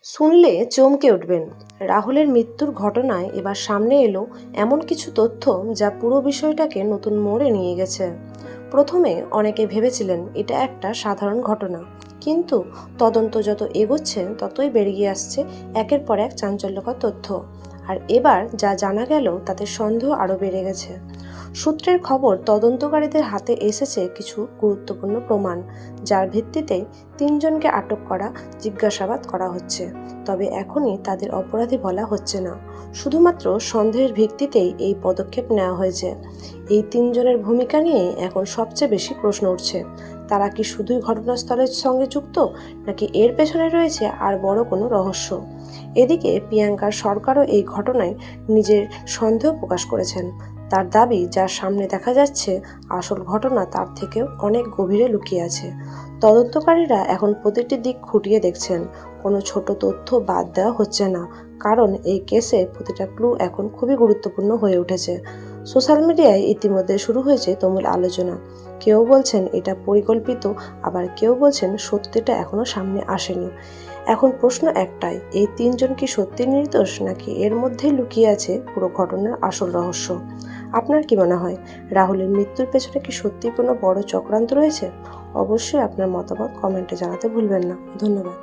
শুনলে চমকে উঠবেন। রাহুলের মৃত্যুর ঘটনায় এবার সামনে এলো এমন কিছু তথ্য যা পুরো বিষয়টাকে নতুন মোড়ে নিয়ে গেছে। প্রথমে অনেকে ভেবেছিলেন এটা একটা সাধারণ ঘটনা, কিন্তু তদন্ত যত এগোচ্ছে ততই বেড়ে গিয়ে আসছে একের পর এক চাঞ্চল্যকর তথ্য। আর এবার যা জানা গেল তাতে সন্দেহ আরও বেড়ে গেছে। সূত্রের খবর, তদন্তকারীদের হাতে এসেছে কিছু গুরুত্বপূর্ণ প্রমাণ, যার ভিত্তিতে তিনজনকে আটক করা, জিজ্ঞাসাবাদ করা হচ্ছে। তবে এখনই তাদের অপরাধী বলা হচ্ছে না, শুধুমাত্র সন্দেহের ভিত্তিতেই এই পদক্ষেপ নেওয়া হয়েছে। এই তিনজনের ভূমিকা নিয়ে এখন সবচেয়ে বেশি প্রশ্ন উঠছে। তারা কি শুধুই ঘটনাস্থলের সঙ্গে যুক্ত, নাকি এর পেছনে রয়েছে আর বড় কোনো রহস্য? এদিকে প্রিয়াঙ্কার সরকারও এই ঘটনায় নিজের সন্দেহ প্রকাশ করেছেন। তার দাবি, যার সামনে দেখা যাচ্ছে আসল ঘটনা তার থেকেও অনেক গভীরে লুকিয়ে আছে। তদন্তকারীরা এখন প্রতিটি দিক খুঁটিয়ে দেখছেন, কোনো ছোট তথ্য বাদ দেওয়া হচ্ছে না, কারণ এই কেসে প্রতিটা ক্লু এখন খুবই গুরুত্বপূর্ণ হয়ে উঠেছে। সোশ্যাল মিডিয়ায় ইতিমধ্যে শুরু হয়েছে তুমুল আলোচনা। কেউ বলছেন এটা পরিকল্পিত, আবার কেউ বলছেন সত্যিটা এখনো সামনে আসেনি। এখন প্রশ্ন একটাই, এই তিনজন কি সত্যি নির্দোষ, নাকি এর মধ্যেই লুকিয়ে আছে পুরো ঘটনার আসল রহস্য? আপনার কি মনে হয়, রাহুলের মৃত্যুর পেছনে কি সত্যি কোনো বড় চক্রান্ত রয়েছে? অবশ্যই আপনার মতামত কমেন্টে জানাতে ভুলবেন না। ধন্যবাদ।